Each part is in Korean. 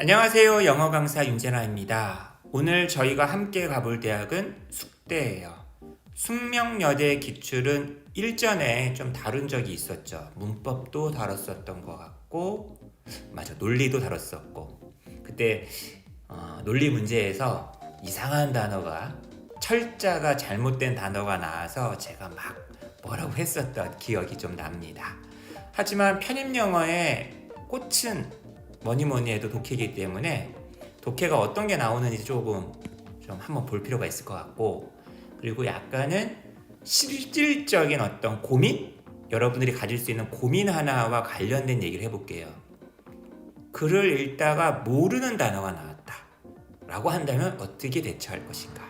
안녕하세요. 영어 강사 윤재나입니다. 오늘 저희가 함께 가볼 대학은 숙대예요. 숙명여대 기출은 일전에 좀 다룬 적이 있었죠. 문법도 다뤘었던 것 같고, 맞아, 논리도 다뤘었고. 그때 논리 문제에서 이상한 단어가, 철자가 잘못된 단어가 나와서 제가 막 뭐라고 했었던 기억이 좀 납니다. 하지만 편입영어의 꽃은 뭐니 해도 독해이기 때문에 독해가 어떤 게 나오는지 조금 좀 한번 볼 필요가 있을 것 같고, 그리고 약간은 실질적인 어떤 고민? 여러분들이 가질 수 있는 고민 하나와 관련된 얘기를 해볼게요. 글을 읽다가 모르는 단어가 나왔다 라고 한다면 어떻게 대처할 것인가?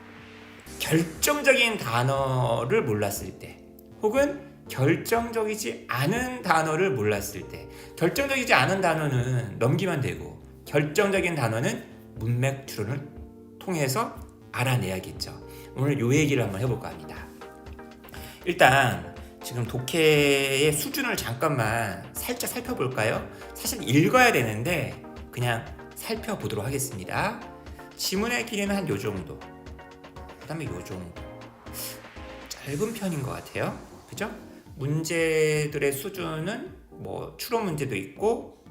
결정적인 단어를 몰랐을 때, 혹은 결정적이지 않은 단어를 몰랐을 때, 결정적이지 않은 단어는 넘기면 되고 결정적인 단어는 문맥 추론을 통해서 알아내야겠죠. 오늘 요 얘기를 한번 해볼까 합니다. 일단 지금 독해의 수준을 잠깐만 살짝 살펴볼까요? 사실 읽어야 되는데 그냥 살펴보도록 하겠습니다. 지문의 길이는 한 요 정도, 그 다음에 요 정도, 짧은 편인 것 같아요. 그죠? 문제들의 수준은 뭐 추론 문제도 있고,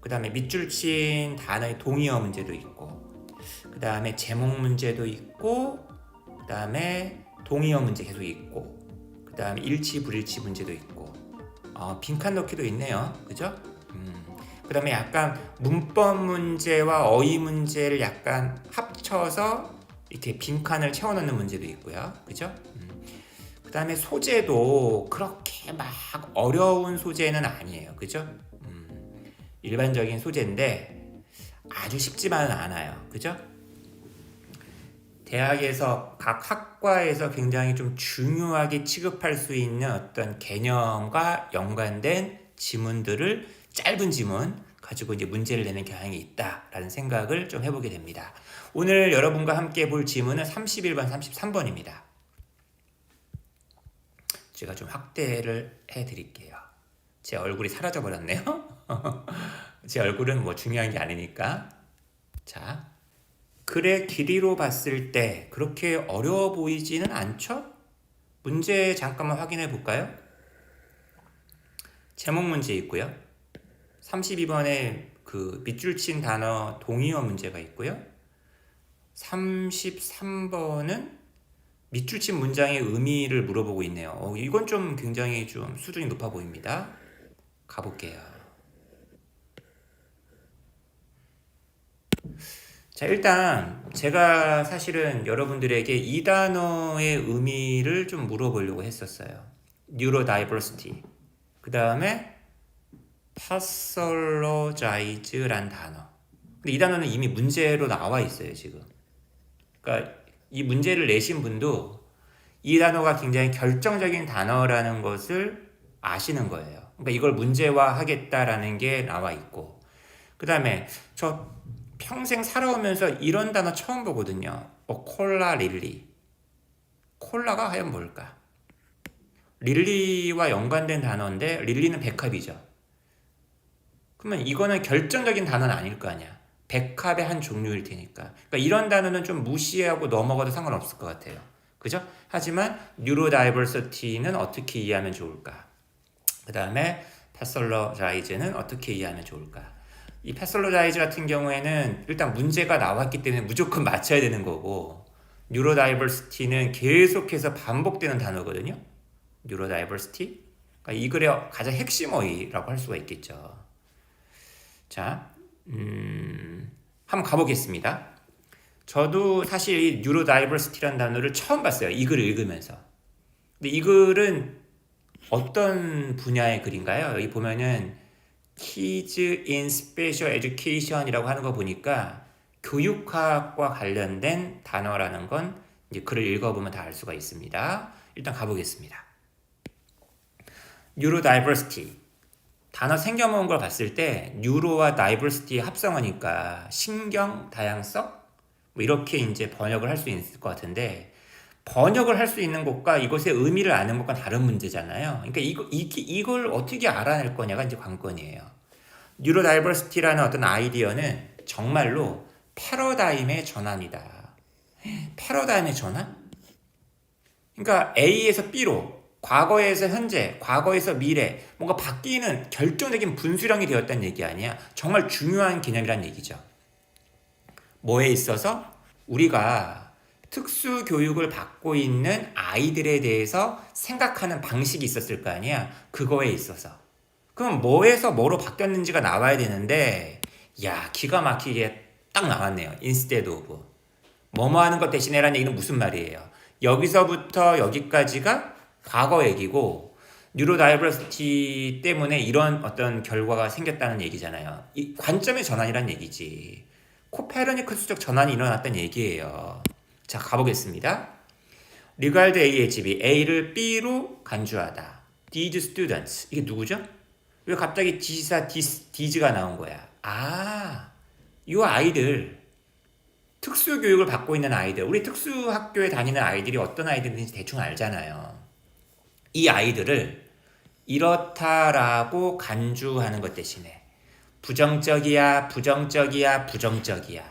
그 다음에 밑줄 친 단어의 동의어 문제도 있고, 그 다음에 제목 문제도 있고, 그 다음에 동의어 문제 계속 있고, 그 다음에 일치 불일치 문제도 있고, 빈칸 넣기도 있네요. 그죠? 그 다음에 약간 문법 문제와 어휘 문제를 약간 합쳐서 이렇게 빈칸을 채워넣는 문제도 있고요. 그죠? 그 다음에 소재도 그렇게 막 어려운 소재는 아니에요. 그죠? 일반적인 소재인데 아주 쉽지만은 않아요. 그죠? 대학에서 각 학과에서 굉장히 좀 중요하게 취급할 수 있는 어떤 개념과 연관된 지문들을, 짧은 지문 가지고 이제 문제를 내는 경향이 있다라는 생각을 좀 해보게 됩니다. 오늘 여러분과 함께 볼 지문은 31번, 33번입니다. 제가 좀 확대를 해드릴게요. 제 얼굴이 사라져 버렸네요. 제 얼굴은 뭐 중요한 게 아니니까. 자, 글의 길이로 봤을 때 그렇게 어려워 보이지는 않죠? 문제 잠깐만 확인해 볼까요? 제목 문제 있고요. 32번에 그 밑줄 친 단어 동의어 문제가 있고요. 33번은 밑줄 친 문장의 의미를 물어보고 있네요. 이건 좀 굉장히 좀 수준이 높아 보입니다. 가볼게요. 자, 일단 제가 사실은 여러분들에게 이 단어의 의미를 좀 물어보려고 했었어요. Neurodiversity, 그 다음에 pathologize란 단어. 근데 이 단어는 이미 문제로 나와 있어요, 지금. 그러니까 이 문제를 내신 분도 이 단어가 굉장히 결정적인 단어라는 것을 아시는 거예요. 그러니까 이걸 문제화하겠다라는 게 나와 있고, 그 다음에 저 평생 살아오면서 이런 단어 처음 보거든요. 콜라 릴리. 콜라가 과연 뭘까? 릴리와 연관된 단어인데 릴리는 백합이죠. 그러면 이거는 결정적인 단어는 아닐 거 아니야. 백합의 한 종류일 테니까. 그러니까 이런 단어는 좀 무시하고 넘어가도 상관없을 것 같아요. 그죠? 하지만 뉴로다이버시티는 어떻게 이해하면 좋을까? 그 다음에 패설러자이즈는 어떻게 이해하면 좋을까? 이 패설러자이즈 같은 경우에는 일단 문제가 나왔기 때문에 무조건 맞춰야 되는 거고, 뉴로다이버시티는 계속해서 반복되는 단어거든요. 뉴로다이버시티. 그러니까 이 글의 가장 핵심 어휘라고 할 수가 있겠죠. 자, 한번 가보겠습니다. 저도 사실 이 뉴로다이버시티라는 단어를 처음 봤어요. 이 글을 읽으면서. 근데 이 글은 어떤 분야의 글인가요? 여기 보면은 Kids in Special Education이라고 하는 거 보니까 교육학과 관련된 단어라는 건 이제 글을 읽어보면 다 알 수가 있습니다. 일단 가보겠습니다. Neurodiversity. 단어 생겨먹은 걸 봤을 때 뉴로와 다이버시티의 합성어니까 신경 다양성? 뭐 이렇게 이제 번역을 할 수 있을 것 같은데, 번역을 할 수 있는 것과 이것의 의미를 아는 것과 다른 문제잖아요. 그러니까 이걸 어떻게 알아낼 거냐가 이제 관건이에요. 뉴로다이버시티라는 어떤 아이디어는 정말로 패러다임의 전환이다. 패러다임의 전환? 그러니까 A에서 B로, 과거에서 현재, 과거에서 미래, 뭔가 바뀌는 결정적인 분수령이 되었다는 얘기 아니야. 정말 중요한 개념이란 얘기죠. 뭐에 있어서? 우리가 특수 교육을 받고 있는 아이들에 대해서 생각하는 방식이 있었을 거 아니야. 그거에 있어서. 그럼 뭐에서 뭐로 바뀌었는지가 나와야 되는데, 야, 기가 막히게 딱 나왔네요. instead of. 뭐뭐 하는 것 대신에라는 얘기는 무슨 말이에요? 여기서부터 여기까지가 과거 얘기고, 뉴로다이버시티 때문에 이런 어떤 결과가 생겼다는 얘기잖아요. 이 관점의 전환이란 얘기지. 코페르니쿠스적 전환이 일어났다는 얘기예요. 자, 가보겠습니다. 리가르드 A의 집이 A를 B로 간주하다. These students. 이게 누구죠? 왜 갑자기 지시사 these가 나온 거야? 아, 이 아이들, 특수교육을 받고 있는 아이들, 우리 특수학교에 다니는 아이들이 어떤 아이들인지 대충 알잖아요. 이 아이들을 이렇다라고 간주하는 것 대신에 부정적이야, 부정적이야, 부정적이야.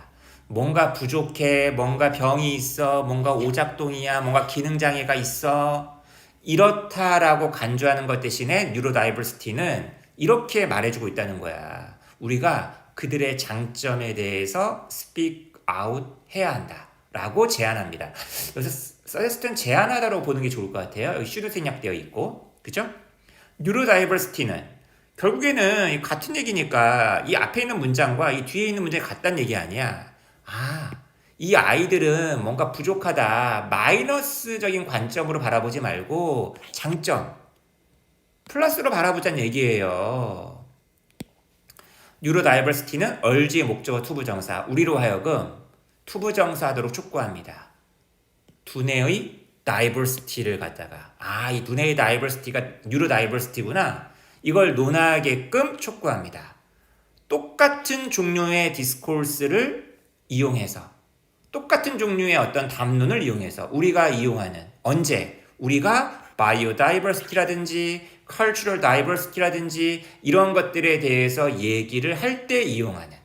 뭔가 부족해, 뭔가 병이 있어, 뭔가 오작동이야, 뭔가 기능장애가 있어. 이렇다라고 간주하는 것 대신에 뉴로다이버시티는 이렇게 말해주고 있다는 거야. 우리가 그들의 장점에 대해서 speak out 해야 한다 라고 제안합니다. 여기서 서제스트는 제안하다로 보는 게 좋을 것 같아요. 여기 should 생략되어 있고, 그죠? 뉴로다이버시티는 결국에는 같은 얘기니까 이 앞에 있는 문장과 이 뒤에 있는 문장이 같다는 얘기 아니야. 아, 이 아이들은 뭔가 부족하다, 마이너스적인 관점으로 바라보지 말고 장점, 플러스로 바라보자는 얘기예요. 뉴로다이버시티는 얼지의 목적어 투부정사, 우리로 하여금 투부정사하도록 촉구합니다. 두뇌의 다이버시티를 갖다가, 이 두뇌의 다이버시티가 뉴로다이버시티구나, 이걸 논하게끔 촉구합니다. 똑같은 종류의 디스코스를 이용해서, 똑같은 종류의 어떤 담론을 이용해서 우리가 이용하는, 언제? 우리가 바이오다이버시티라든지 cultural diversity라든지 이런 것들에 대해서 얘기를 할 때 이용하는.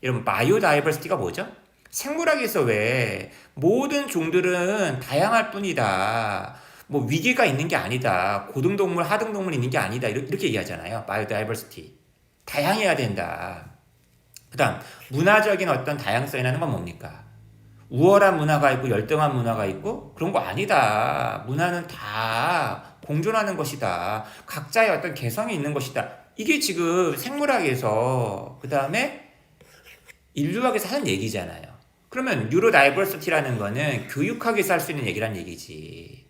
여러분, 바이오다이버시티가 뭐죠? 생물학에서 왜 모든 종들은 다양할 뿐이다, 뭐 위기가 있는 게 아니다, 고등동물, 하등동물 있는 게 아니다, 이렇게 얘기하잖아요. 바이오다이버시티. 다양해야 된다. 그 다음, 문화적인 어떤 다양성이라는 건 뭡니까? 우월한 문화가 있고 열등한 문화가 있고 그런 거 아니다. 문화는 다 공존하는 것이다. 각자의 어떤 개성이 있는 것이다. 이게 지금 생물학에서, 그 다음에 인류학에서 하는 얘기잖아요. 그러면 뉴로다이버시티라는 거는 교육학에서 할 수 있는 얘기란 얘기지.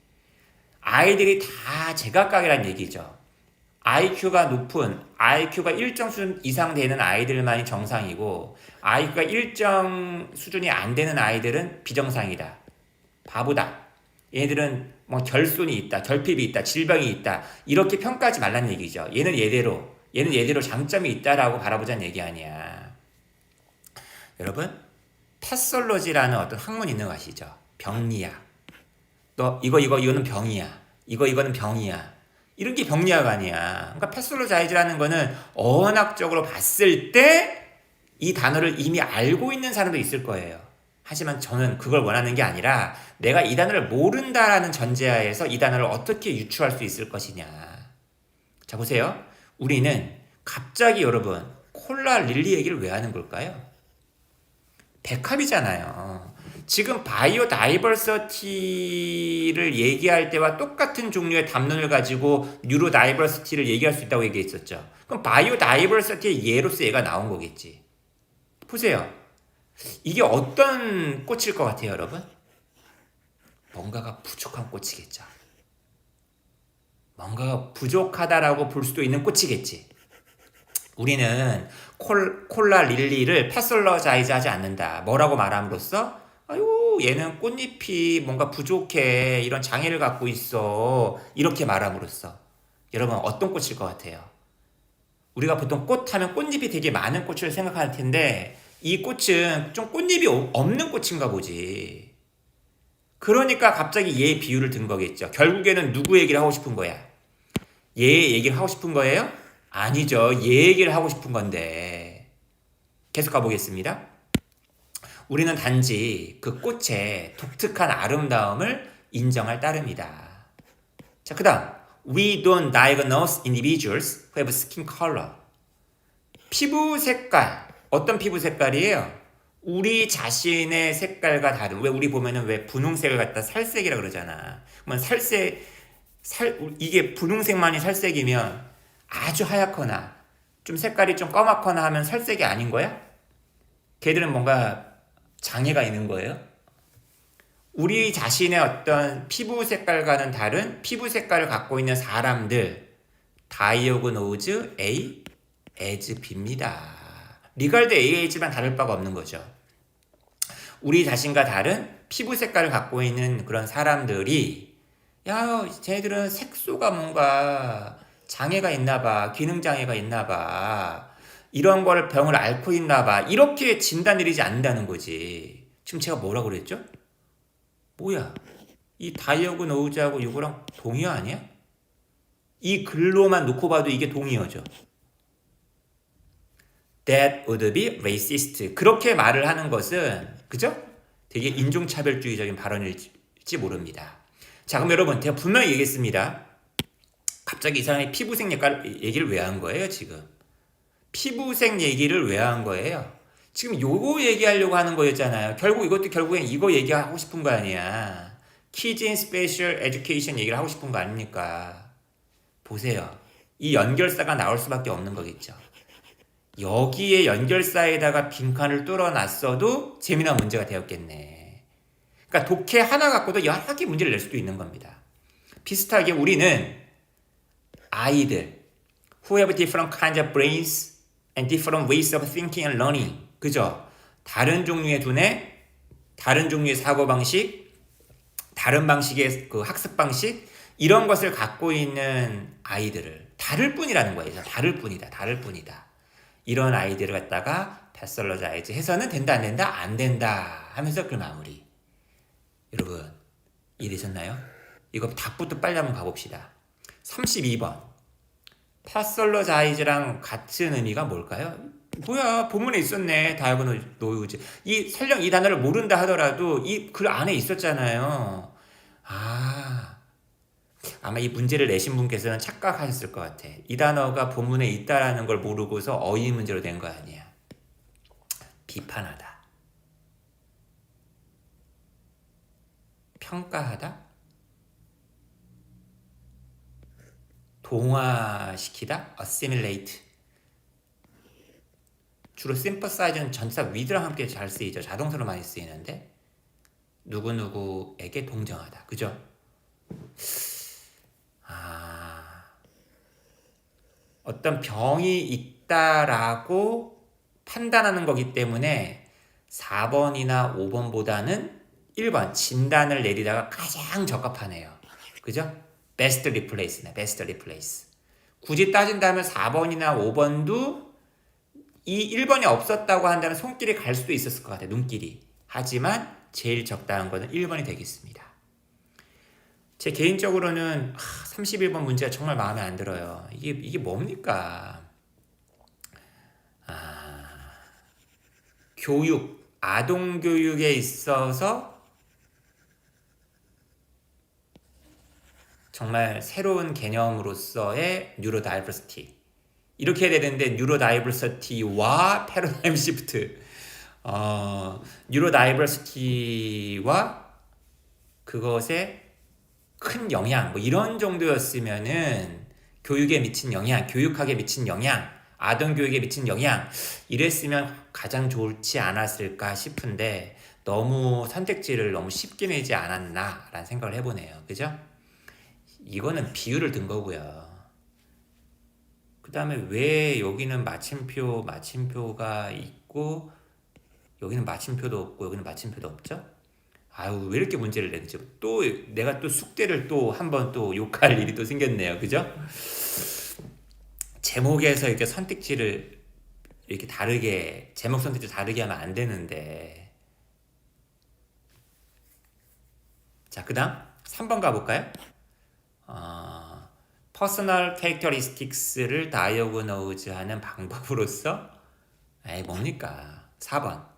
아이들이 다 제각각이란 얘기죠. IQ가 높은, IQ가 일정 수준 이상 되는 아이들만이 정상이고, IQ가 일정 수준이 안 되는 아이들은 비정상이다, 바보다, 얘들은 뭐 결손이 있다, 결핍이 있다, 질병이 있다, 이렇게 평가하지 말란 얘기죠. 얘는 얘대로 장점이 있다라고 바라보자는 얘기 아니야. 여러분, 패솔로지라는 어떤 학문이 있는 거 아시죠? 병리학. 너 이거는 병이야, 이거는 병이야, 이런 게 병리학 아니야. 그러니까 패솔로자이즈라는 거는 어학적으로 봤을 때 이 단어를 이미 알고 있는 사람도 있을 거예요. 하지만 저는 그걸 원하는 게 아니라 내가 이 단어를 모른다라는 전제하에서 이 단어를 어떻게 유추할 수 있을 것이냐. 자, 보세요. 우리는 갑자기 여러분 콜라 릴리 얘기를 왜 하는 걸까요? 백합이잖아요. 지금 바이오다이버시티를 얘기할 때와 똑같은 종류의 담론을 가지고 뉴로다이버시티를 얘기할 수 있다고 얘기했었죠. 그럼 바이오다이버시티의 예로서 얘가 나온 거겠지. 보세요. 이게 어떤 꽃일 것 같아요, 여러분? 뭔가가 부족한 꽃이겠죠. 뭔가가 부족하다라고 볼 수도 있는 꽃이겠지. 우리는 콜라 릴리를 패솔로자이즈 하지 않는다. 뭐라고 말함으로써 아유, 얘는 꽃잎이 뭔가 부족해, 이런 장애를 갖고 있어, 이렇게 말함으로써. 여러분, 어떤 꽃일 것 같아요? 우리가 보통 꽃 하면 꽃잎이 되게 많은 꽃을 생각할 텐데 이 꽃은 좀 꽃잎이 없는 꽃인가 보지. 그러니까 갑자기 얘 비유를 든 거겠죠. 결국에는 누구 얘기를 하고 싶은 거야? 얘 얘기를 하고 싶은 거예요? 아니죠. 얘 얘기를 하고 싶은 건데. 계속 가보겠습니다. 우리는 단지 그 꽃의 독특한 아름다움을 인정할 따름이다. 자, 그 다음 We don't diagnose individuals who have skin color. 피부 색깔. 어떤 피부 색깔이에요? 우리 자신의 색깔과 다른. 왜 우리 보면은 왜 분홍색을 갖다 살색이라 그러잖아. 그러면 이게 분홍색만이 살색이면 아주 하얗거나 좀 색깔이 좀 검맣거나 하면 살색이 아닌 거야? 걔들은 뭔가 장애가 있는 거예요? 우리 자신의 어떤 피부 색깔과는 다른 피부 색깔을 갖고 있는 사람들, 다이어그노즈 A, as B입니다. 리갈드 AH만 다를 바가 없는 거죠. 우리 자신과 다른 피부 색깔을 갖고 있는 그런 사람들이 야, 쟤네들은 색소가 뭔가 장애가 있나 봐, 기능 장애가 있나 봐, 이런 걸 병을 앓고 있나 봐, 이렇게 진단 내리지 않는다는 거지. 지금 제가 뭐라고 그랬죠? 뭐야? 이 다이어그노즈하고 이거랑 동의어 아니야? 이 글로만 놓고 봐도 이게 동의어죠. That would be racist. 그렇게 말을 하는 것은 그죠? 되게 인종차별주의적인 발언일지 모릅니다. 자, 그럼 여러분 제가 분명히 얘기했습니다. 갑자기 이 사람이 피부색 얘기를 왜 한 거예요 지금? 피부색 얘기를 왜 한 거예요? 지금 요거 얘기하려고 하는 거였잖아요. 결국 이것도 결국엔 이거 얘기하고 싶은 거 아니야. Kids in Special Education 얘기를 하고 싶은 거 아닙니까? 보세요. 이 연결사가 나올 수밖에 없는 거겠죠. 여기에 연결사에다가 빈칸을 뚫어놨어도 재미난 문제가 되었겠네. 그러니까 독해 하나 갖고도 여러 개 문제를 낼 수도 있는 겁니다. 비슷하게 우리는 아이들 who have different kinds of brains and different ways of thinking and learning. 그죠? 다른 종류의 두뇌, 다른 종류의 사고방식, 다른 방식의 그 학습 방식, 이런 것을 갖고 있는 아이들을 다를 뿐이라는 거예요. 다를 뿐이다. 다를 뿐이다. 이런 아이들을 갖다가 패설러자이즈 해서는 된다 안 된다? 안 된다 하면서 그 마무리. 여러분 이해되셨나요? 이거 답부터 빨리 한번 가봅시다. 32번 패설러자이즈랑 같은 의미가 뭘까요? 뭐야 본문에 있었네. 다이어그노즈. 이 설령 이 단어를 모른다 하더라도 이 글 안에 있었잖아요. 아마 이 문제를 내신 분께서는 착각하셨을 것 같아. 이 단어가 본문에 있다라는 걸 모르고서 어휘 문제로 된 거 아니야. 비판하다. 평가하다. 동화시키다. assimilate. 주로 sympathize는 전치사 with랑 함께 잘 쓰이죠. 자동사로 많이 쓰이는데 누구누구에게 동정하다. 그죠? 어떤 병이 있다라고 판단하는 거기 때문에 4번이나 5번보다는 1번 진단을 내리다가 가장 적합하네요. 그죠? best replace네. best replace. 굳이 따진다면 4번이나 5번도 이 1번이 없었다고 한다면 손길이 갈 수도 있었을 것 같아요. 눈길이. 하지만 제일 적당한 거는 1번이 되겠습니다. 제 개인적으로는 31번 문제가 정말 마음에 안 들어요. 이게 뭡니까? 교육, 아동 교육에 있어서 정말 새로운 개념으로서의 뉴로 다이버시티. 이렇게 해야 되는데 뉴로 다이버시티와 패러다임 시프트. 뉴로 다이버시티와 그것의 큰 영향, 뭐 이런 정도였으면은 교육에 미친 영향, 교육학에 미친 영향, 아동 교육에 미친 영향 이랬으면 가장 좋지 않았을까 싶은데 너무 선택지를 너무 쉽게 내지 않았나라는 생각을 해보네요. 그죠? 이거는 비유를 든 거고요. 그 다음에 왜 여기는 마침표가 있고 여기는 마침표도 없고 여기는 마침표도 없죠? 아유 왜 이렇게 문제를 내죠? 또 내가 또 숙제를 또 한번 또 욕할 일이 또 생겼네요. 그죠? 제목에서 이렇게 선택지를 이렇게 다르게 제목 선택지 다르게 하면 안 되는데. 자, 그 다음 3번 가볼까요? 퍼스널 캐릭터리스틱스를 다이어그노즈하는 방법으로서 에이, 뭡니까? 4번.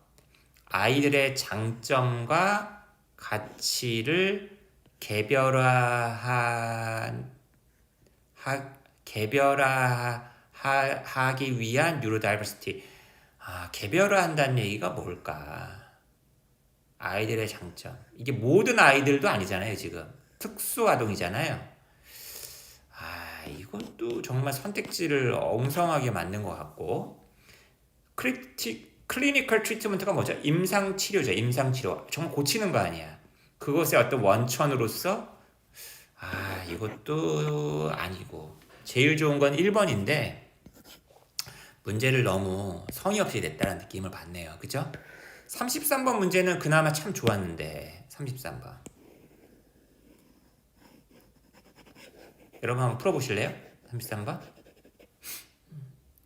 아이들의 장점과 가치를 개별화하기 위한 뉴로다이버시티. 개별화한다는 얘기가 뭘까? 아이들의 장점. 이게 모든 아이들도 아니잖아요, 지금. 특수아동이잖아요. 이것도 정말 선택지를 엉성하게 만든 것 같고. 클리니컬 트리트먼트가 뭐죠? 임상치료죠, 임상치료. 정말 고치는 거 아니야. 그것의 어떤 원천으로서, 이것도 아니고. 제일 좋은 건 1번인데, 문제를 너무 성의 없이 냈다는 느낌을 받네요. 그죠? 33번 문제는 그나마 참 좋았는데 33번 여러분 한번 풀어보실래요? 33번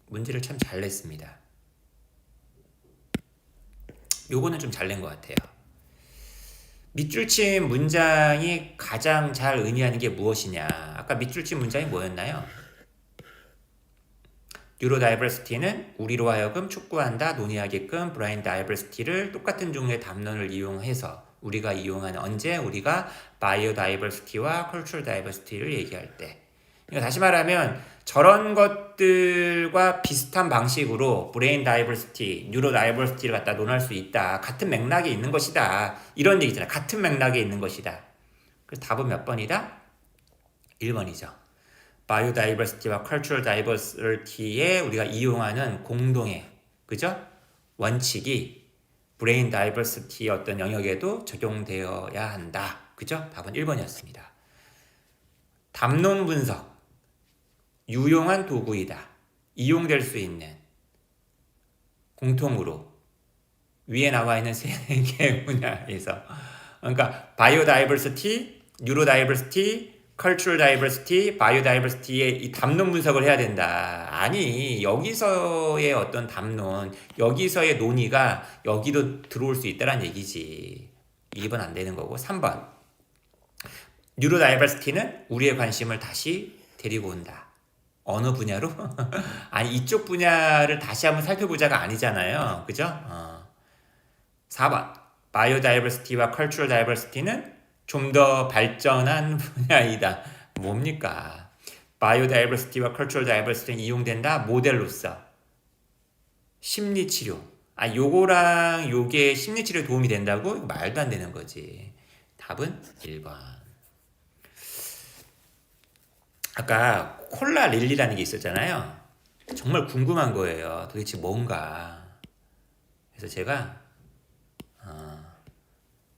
문제를 참 잘 냈습니다. 요거는 좀 잘 낸 것 같아요. 밑줄 친 문장이 가장 잘 의미하는 게 무엇이냐. 아까 밑줄 친 문장이 뭐였나요? 뉴로다이버시티는 우리로 하여금 촉구한다, 논의하게끔 브라인 다이버시티를 똑같은 종류의 담론을 이용해서 우리가 이용하는 언제 우리가 바이오다이버시티와 컬처럴 다이버시티를 얘기할 때. 그러니까 다시 말하면 저런 것들과 비슷한 방식으로 브레인 다이버시티, 뉴로 다이버시티를 갖다 논할 수 있다. 같은 맥락에 있는 것이다. 이런 얘기잖아요. 같은 맥락에 있는 것이다. 그래서 답은 몇 번이다? 1번이죠. 바이오다이버시티와 컬처럴 다이버시티에 우리가 이용하는 공동의 그죠? 원칙이 브레인 다이버시티의 어떤 영역에도 적용되어야 한다. 그죠? 답은 1번이었습니다. 담론 분석 유용한 도구이다. 이용될 수 있는 공통으로 위에 나와 있는 세 개 분야에서 그러니까 바이오다이버시티, 뉴로다이버시티, 컬처럴 다이버시티, 바이오다이버시티의 이 담론 분석을 해야 된다. 아니, 여기서의 어떤 담론, 여기서의 논의가 여기도 들어올 수 있다는 얘기지. 2번 안 되는 거고. 3번. 뉴로다이버시티는 우리의 관심을 다시 데리고 온다. 어느 분야로? 아니, 이쪽 분야를 다시 한번 살펴보자가 아니잖아요. 그죠? 4번. 바이오다이버시티와 컬처럴 다이버시티는 좀 더 발전한 분야이다. 뭡니까? 바이오다이버시티와 컬처럴 다이버시티는 이용된다. 모델로서. 심리치료. 요거랑 요게 심리치료에 도움이 된다고? 이거 말도 안 되는 거지. 답은 1번. 아까 콜라 릴리라는 게 있었잖아요. 정말 궁금한 거예요. 도대체 뭔가. 그래서 제가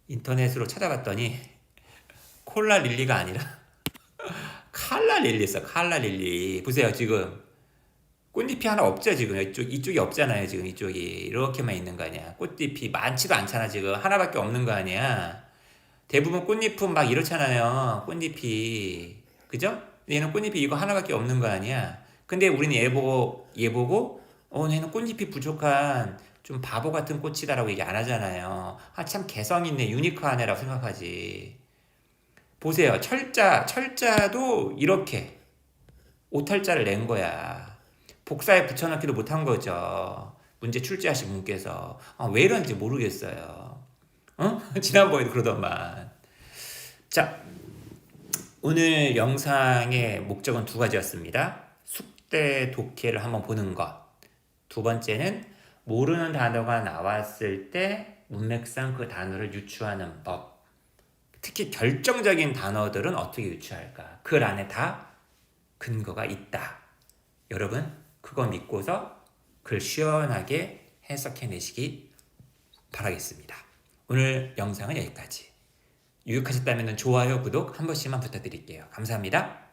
인터넷으로 찾아봤더니 콜라 릴리가 아니라 칼라 릴리 있어. 칼라 릴리. 보세요. 지금 꽃잎이 하나 없죠. 지금 이쪽이 없잖아요. 지금 이쪽이 이렇게만 있는 거 아니야. 꽃잎이 많지도 않잖아. 지금 하나밖에 없는 거 아니야. 대부분 꽃잎은 막 이렇잖아요. 꽃잎이 그죠? 얘는 꽃잎이 이거 하나밖에 없는 거 아니야. 근데 우리는 얘 보고 얘는 꽃잎이 부족한 좀 바보 같은 꽃이다라고 얘기 안 하잖아요. 참 개성 있네, 유니크한 애라고 생각하지. 보세요. 철자도 이렇게 오탈자를 낸 거야. 복사에 붙여넣기도 못한 거죠. 문제 출제하신 분께서. 왜 이런지 모르겠어요. 지난번에도 그러더만. 자, 오늘 영상의 목적은 2가지였습니다. 숙대 독해를 한번 보는 것. 2번째는 모르는 단어가 나왔을 때 문맥상 그 단어를 유추하는 법. 특히 결정적인 단어들은 어떻게 유추할까? 글 안에 다 근거가 있다. 여러분 그거 믿고서 글 시원하게 해석해내시기 바라겠습니다. 오늘 영상은 여기까지. 유익하셨다면 좋아요, 구독 한 번씩만 부탁드릴게요. 감사합니다.